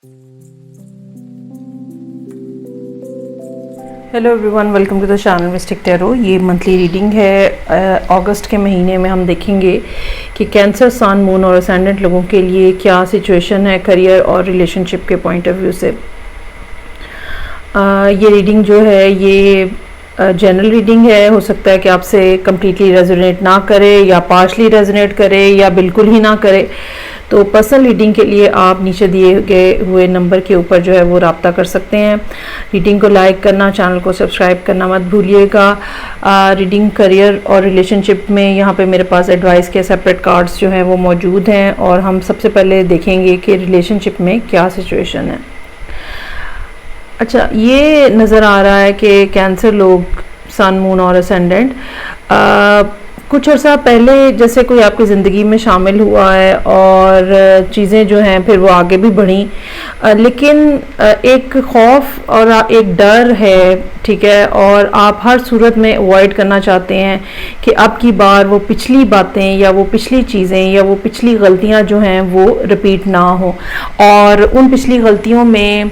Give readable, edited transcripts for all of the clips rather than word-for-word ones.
Hello everyone, welcome to the channel mystic tarot. ये monthly reading है। अगस्त के महीने में हम देखेंगे कि कैंसर, सन, मून और असेंडेंट लोगों के लिए क्या सिचुएशन है करियर और रिलेशनशिप के पॉइंट ऑफ व्यू से। ये रीडिंग जो है ये जनरल रीडिंग है। हो सकता है कि आपसे कम्प्लीटली रेजोनेट ना करे या पार्शली रेजोनेट करे या बिल्कुल ही ना करे। तो पर्सनल रीडिंग के लिए आप नीचे दिए गए हुए नंबर के ऊपर जो है वो रब्ता कर सकते हैं। रीडिंग को लाइक करना, चैनल को सब्सक्राइब करना मत भूलिएगा। रीडिंग करियर और रिलेशनशिप में यहाँ पे मेरे पास एडवाइस के सेपरेट कार्ड्स जो हैं वो मौजूद हैं और हम सबसे पहले देखेंगे कि रिलेशनशिप में क्या सिचुएशन है। अच्छा, ये नज़र आ रहा है कि कैंसर लोग, सन, मून और असेंडेंट, कुछ अर्सा पहले जैसे कोई आपकी ज़िंदगी में शामिल हुआ है और चीज़ें जो हैं फिर वो आगे भी बढ़ी, लेकिन एक खौफ और एक डर है, ठीक है, और आप हर सूरत में अवॉइड करना चाहते हैं कि अब की बार वो पिछली बातें या वो पिछली चीज़ें या वो पिछली गलतियां जो हैं वो रिपीट ना हो। और उन पिछली गलतियों में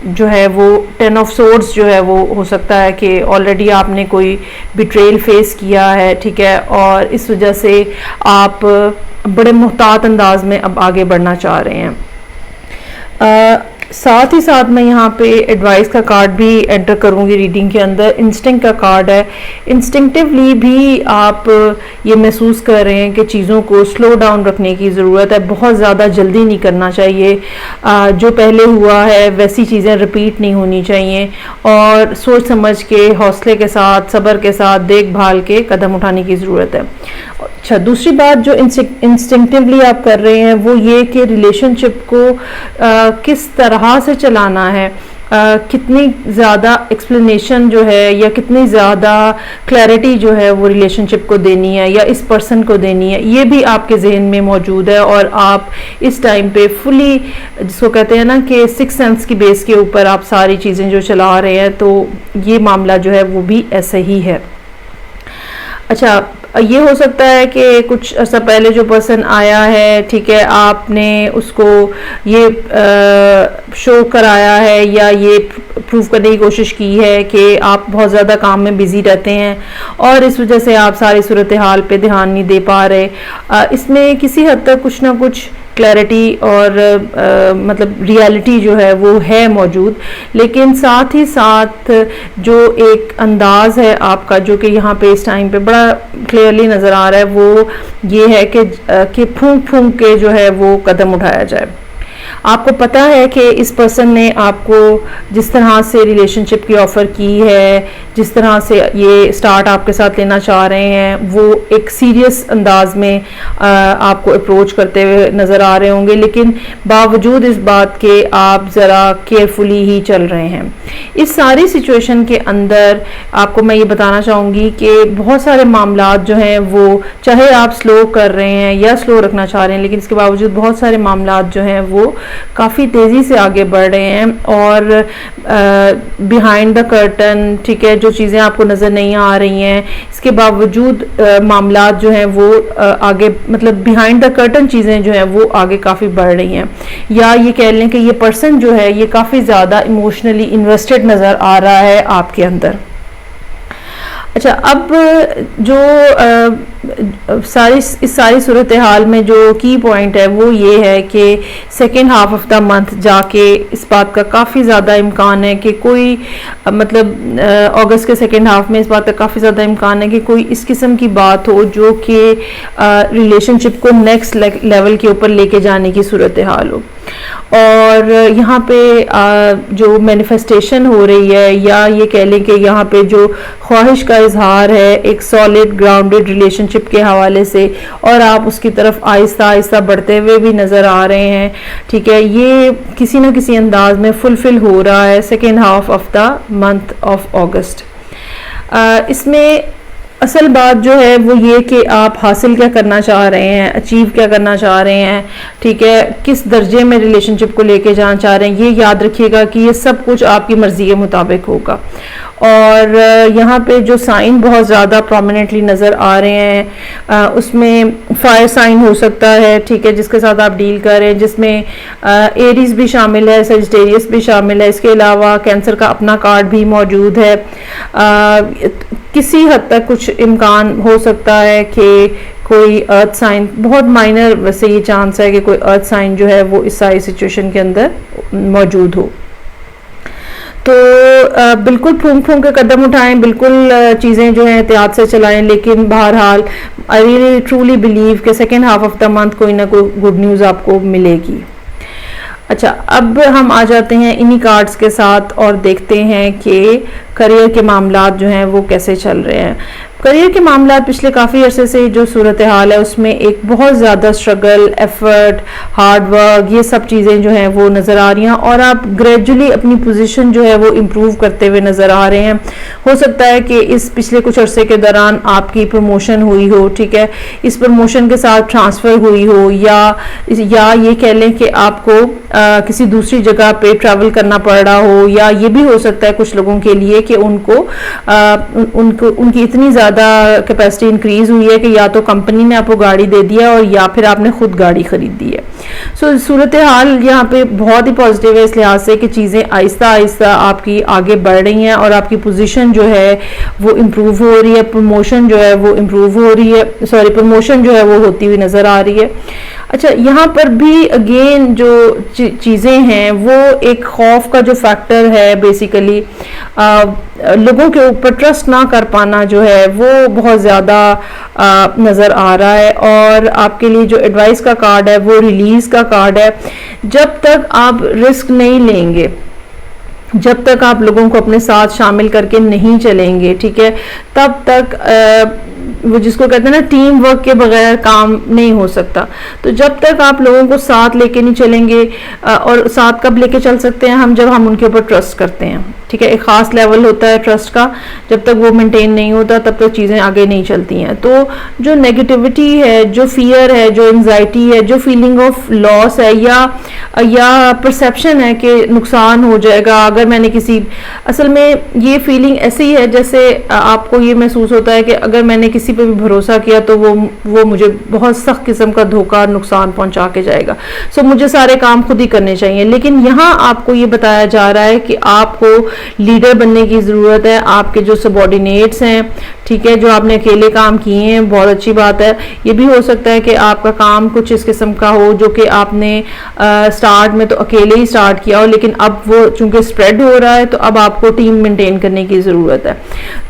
जो है वो 10 ऑफ सोर्ड्स जो है वो हो सकता है कि ऑलरेडी आपने कोई बिट्रेल फेस किया है, ठीक है, और इस वजह से आप बड़े मुहतात अंदाज में अब आगे बढ़ना चाह रहे हैं। साथ ही साथ मैं यहाँ पे एडवाइस का कार्ड भी एंटर करूँगी रीडिंग के अंदर। इंस्टिंक्ट का कार्ड है। इंस्टिंक्टिवली भी आप ये महसूस कर रहे हैं कि चीज़ों को स्लो डाउन रखने की ज़रूरत है। बहुत ज़्यादा जल्दी नहीं करना चाहिए। जो पहले हुआ है वैसी चीज़ें रिपीट नहीं होनी चाहिए और सोच समझ के, हौसले के साथ, सब्र के साथ, देखभाल के कदम उठाने की ज़रूरत है। अच्छा, दूसरी बात जो इंस्टिंक्टिवली आप कर रहे हैं वो ये कि रिलेशनशिप को किस तरह से चलाना है, कितनी ज़्यादा एक्सप्लेनेशन जो है या कितनी ज़्यादा क्लैरिटी जो है वो रिलेशनशिप को देनी है या इस पर्सन को देनी है, ये भी आपके जहन में मौजूद है। और आप इस टाइम पे फुली, जिसको कहते हैं ना कि सिक्स सेंस की बेस के ऊपर आप सारी चीज़ें जो चला रहे हैं, तो ये मामला जो है वो भी ऐसे ही है। अच्छा, ये हो सकता है कि कुछ अर्सा पहले जो पर्सन आया है, ठीक है, आपने उसको ये शो कराया है या ये प्रूव करने की कोशिश की है कि आप बहुत ज़्यादा काम में बिज़ी रहते हैं और इस वजह से आप सारी सूरत हाल पे ध्यान नहीं दे पा रहे। इसमें किसी हद तक कुछ ना कुछ क्लैरिटी और मतलब रियलिटी जो है वो है मौजूद, लेकिन साथ ही साथ जो एक अंदाज़ है आपका जो कि यहाँ पे इस टाइम पे बड़ा क्लियरली नज़र आ रहा है, वो ये है कि फूंक फूंक के जो है वो कदम उठाया जाए। आपको पता है कि इस पर्सन ने आपको जिस तरह से रिलेशनशिप की ऑफ़र की है, जिस तरह से ये स्टार्ट आपके साथ लेना चाह रहे हैं, वो एक सीरियस अंदाज में आपको अप्रोच करते हुए नज़र आ रहे होंगे, लेकिन बावजूद इस बात के आप ज़रा केयरफुली ही चल रहे हैं। इस सारी सिचुएशन के अंदर आपको मैं ये बताना चाहूँगी कि बहुत सारे मामलात जो हैं वो, चाहे आप स्लो कर रहे हैं या स्लो रखना चाह रहे हैं, लेकिन इसके बावजूद बहुत सारे मामलात जो हैं वो काफ़ी तेज़ी से आगे बढ़ रहे हैं और बिहाइंड द कर्टन, ठीक है, जो चीज़ें आपको नज़र नहीं आ रही हैं, इसके बावजूद मामलात जो हैं वो आगे, मतलब बिहाइंड द कर्टन चीज़ें जो हैं वो आगे काफ़ी बढ़ रही हैं। या ये कह लें कि ये पर्सन जो है ये काफ़ी ज़्यादा इमोशनली इन्वेस्टेड नज़र आ रहा है आपके अंदर। अच्छा, अब जो इस सारी सूरत हाल में जो की पॉइंट है वो ये है कि second half of the month जाके इस बात का काफ़ी ज़्यादा इम्कान है कि कोई, मतलब अगस्त के सेकेंड हाफ में इस बात का काफ़ी ज़्यादा इम्कान है कि कोई इस किस्म की बात हो जो कि रिलेशनशिप को नेक्स्ट लेवल के ऊपर लेके जाने की सूरत हाल हो। और यहाँ पे जो मैनिफेस्टेशन हो रही है, या ये कह लें कि यहाँ पे जो ख्वाहिश का इजहार है एक सॉलिड ग्राउंडेड रिलेशनशिप के हवाले से, और आप उसकी तरफ आहिस्ता आहिस्ता बढ़ते हुए भी नज़र आ रहे हैं, ठीक है, ये किसी न किसी अंदाज में फुलफिल हो रहा है second half of the month of अगस्त। इसमें असल बात जो है वो ये कि आप हासिल क्या करना चाह रहे हैं, अचीव क्या करना चाह रहे हैं, ठीक है, किस दर्जे में रिलेशनशिप को लेके जाना चाह रहे हैं, ये याद रखिएगा कि ये सब कुछ आपकी मर्ज़ी के मुताबिक होगा। और यहाँ पे जो साइन बहुत ज़्यादा प्रोमिनेंटली नज़र आ रहे हैं उसमें फायर साइन हो सकता है, ठीक है, जिसके साथ आप डील करें, जिसमें एरीज भी शामिल है, सजिटेरियस भी शामिल है, इसके अलावा कैंसर का अपना कार्ड भी मौजूद है। किसी हद तक कुछ इम्कान हो सकता है कि कोई अर्थ साइन, बहुत माइनर वैसे ये चांस है कि कोई अर्थ साइन जो है वो इस सारी सिचुएशन के अंदर मौजूद हो। तो बिल्कुल फूंक के कदम उठाएं, बिल्कुल चीज़ें जो हैं एहतियात से चलाएं, लेकिन बहरहाल आई रियली ट्रूली बिलीव कि second half of the month कोई ना कोई गुड न्यूज़ आपको मिलेगी। अच्छा, अब हम आ जाते हैं इन्हीं कार्ड्स के साथ और देखते हैं कि करियर के मामलात जो हैं वो कैसे चल रहे हैं। करियर के मामलात पिछले काफ़ी अरसे से जो सूरत हाल है उसमें एक बहुत ज़्यादा स्ट्रगल, एफर्ट, हार्ड वर्क, ये सब चीज़ें जो हैं वो नज़र आ रही हैं और आप ग्रेजुअली अपनी पोजीशन जो है वो इम्प्रूव करते हुए नज़र आ रहे हैं। हो सकता है कि इस पिछले कुछ अरसे के दौरान आपकी प्रमोशन हुई हो, ठीक है, इस प्रमोशन के साथ ट्रांसफ़र हुई हो, या ये कह लें कि आपको किसी दूसरी जगह पे ट्रैवल करना पड़ रहा हो, या ये भी हो सकता है कुछ लोगों के लिए कि उनकी इतनी ज़्यादा कैपेसिटी इंक्रीज हुई है कि या तो कंपनी ने आपको गाड़ी दे दिया और या फिर आपने खुद गाड़ी खरीद दी है। सो सूरत हाल यहाँ पे बहुत ही पॉजिटिव है इस लिहाज से कि चीज़ें आहिस्ता आहिस्ता आपकी आगे बढ़ रही हैं और आपकी पोजीशन जो है वो इम्प्रूव हो रही है, प्रमोशन जो है वो इम्प्रूव हो रही है, सॉरी प्रमोशन जो है वो होती हुई नज़र आ रही है। अच्छा, यहाँ पर भी अगेन जो चीज़ें हैं वो एक खौफ का जो फैक्टर है, बेसिकली लोगों के ऊपर ट्रस्ट ना कर पाना जो है वो बहुत ज़्यादा नज़र आ रहा है। और आपके लिए जो एडवाइस का कार्ड है वो रिलीज़ का कार्ड है। जब तक आप रिस्क नहीं लेंगे, जब तक आप लोगों को अपने साथ शामिल करके नहीं चलेंगे, ठीक है, तब तक वो जिसको कहते हैं ना टीम वर्क के बगैर काम नहीं हो सकता। तो जब तक आप लोगों को साथ लेके नहीं चलेंगे, और साथ कब लेके चल सकते हैं हम, जब हम उनके ऊपर ट्रस्ट करते हैं, ठीक है, एक ख़ास लेवल होता है ट्रस्ट का, जब तक वो मेंटेन नहीं होता तब तक चीज़ें आगे नहीं चलती हैं। तो जो नेगेटिविटी है, जो फियर है, जो एंजाइटी है, जो फीलिंग ऑफ लॉस है, या परसेप्शन है कि नुकसान हो जाएगा अगर मैंने असल में ये फीलिंग ऐसी है जैसे आपको ये महसूस होता है कि अगर मैंने किसी पे भी भरोसा किया तो वो मुझे बहुत सख्त किस्म का धोखा, नुकसान पहुंचा के जाएगा। सो मुझे सारे काम खुद ही करने चाहिए। लेकिन यहाँ आपको ये बताया जा रहा है कि आपको लीडर बनने की ज़रूरत है। आपके जो सबॉर्डिनेट्स हैं, ठीक है, जो आपने अकेले काम किए हैं, बहुत अच्छी बात है। ये भी हो सकता है कि आपका काम कुछ इस किस्म का हो जो कि आपने स्टार्ट में तो अकेले ही स्टार्ट किया हो, लेकिन अब वो चूंकि स्प्रेड हो रहा है तो अब आपको टीम मेंटेन करने की ज़रूरत है।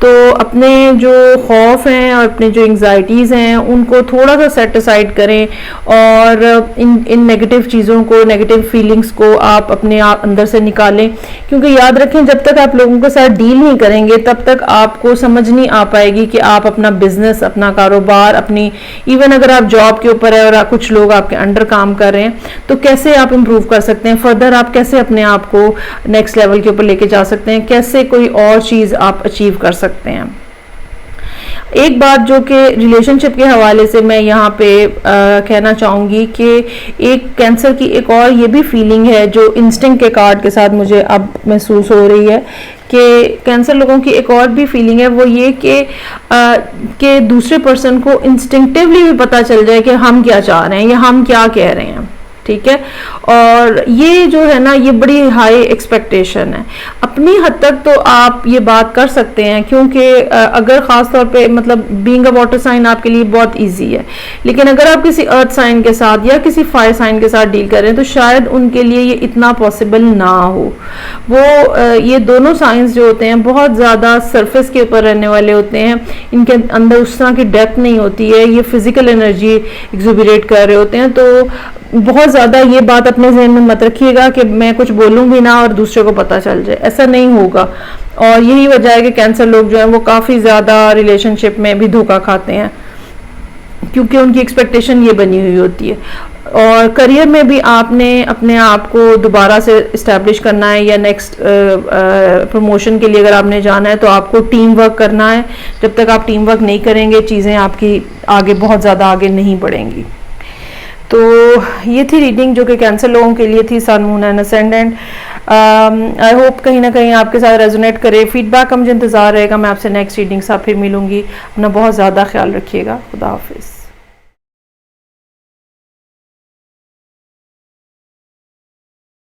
तो अपने जो खौफ हैं और अपने जो एंग्जाइटीज़ हैं उनको थोड़ा सा सेट असाइड करें और इन नेगेटिव चीज़ों को, नेगेटिव फीलिंग्स को आप अपने अंदर से निकालें। क्योंकि याद रखें, जब तक आप लोगों के साथ डील नहीं करेंगे तब तक आपको समझ नहीं आ पाएगी कि आप अपना बिजनेस, अपना कारोबार, अपनी इवन अगर आप जॉब के ऊपर है और कुछ लोग आपके अंडर काम कर रहे हैं तो कैसे आप इम्प्रूव कर सकते हैं, फर्दर आप कैसे अपने आप को नेक्स्ट लेवल के ऊपर लेके जा सकते हैं, कैसे कोई और चीज़ आप अचीव कर सकते हैं। एक बात जो कि रिलेशनशिप के हवाले से मैं यहाँ पे कहना चाहूँगी कि एक कैंसर की एक और ये भी फीलिंग है जो इंस्टिंक्ट के कार्ड के साथ मुझे अब महसूस हो रही है कि कैंसर लोगों की एक और भी फीलिंग है, वो ये कि दूसरे पर्सन को इंस्टिंक्टिवली भी पता चल जाए कि हम क्या चाह रहे हैं या हम क्या कह रहे हैं, ठीक है। और ये जो है ना, ये बड़ी हाई एक्सपेक्टेशन है। अपनी हद तक तो आप ये बात कर सकते हैं क्योंकि अगर ख़ास तौर पे मतलब बीइंग अ वाटर साइन आपके लिए बहुत इजी है, लेकिन अगर आप किसी अर्थ साइन के साथ या किसी फायर साइन के साथ डील करें तो शायद उनके लिए ये इतना पॉसिबल ना हो। वो ये दोनों साइंस जो होते हैं बहुत ज़्यादा सरफेस के ऊपर रहने वाले होते हैं, इनके अंदर उस तरह की डेप्थ नहीं होती है, ये फिजिकल एनर्जी एग्जिबिट कर रहे होते हैं। तो बहुत ज़्यादा ये बात अपने जहन में मत रखिएगा कि मैं कुछ बोलूँगी ना और दूसरे को पता चल जाए, ऐसा नहीं होगा। और यही वजह है कि कैंसर लोग जो हैं वो काफ़ी ज़्यादा रिलेशनशिप में भी धोखा खाते हैं क्योंकि उनकी एक्सपेक्टेशन ये बनी हुई होती है। और करियर में भी आपने अपने आप को दोबारा से इस्टेब्लिश करना है या नेक्स्ट प्रमोशन के लिए अगर आपने जाना है तो आपको टीम वर्क करना है। जब तक आप टीम वर्क नहीं करेंगे चीज़ें आपकी आगे बहुत ज़्यादा आगे नहीं बढ़ेंगी। तो ये थी रीडिंग जो कि कैंसर लोगों के लिए थी, sun, moon and ascendant. I hope कहीं ना कहीं आपके साथ रेजोनेट करे। फीडबैक का मुझे इंतज़ार रहेगा। मैं आपसे नेक्स्ट रीडिंग साथ फिर मिलूंगी। अपना बहुत ज़्यादा ख्याल रखिएगा। खुदा हाफिज़।